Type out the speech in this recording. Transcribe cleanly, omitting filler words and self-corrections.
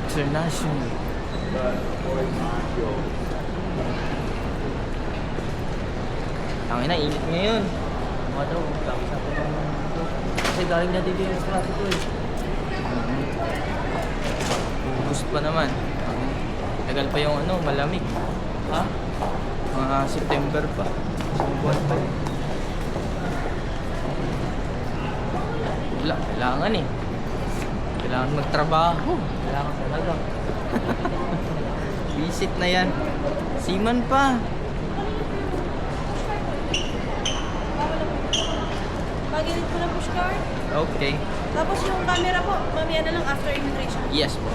International. Ang ina, init ngayon. Mga daw, kakasap ko ng kasi galing na dito yung klase ko eh. Boost pa naman. Tagal pa yung ano, malamig. Ha? Mga September pa. Isang buwan pa yun. Wala, kailangan eh. Kailangan magtrabaho. Kailangan talaga. Visit na yan. Seaman pa. Pag-init ko na push card. Okay. Tapos yung camera po, mamaya na lang after immigration. Yes po.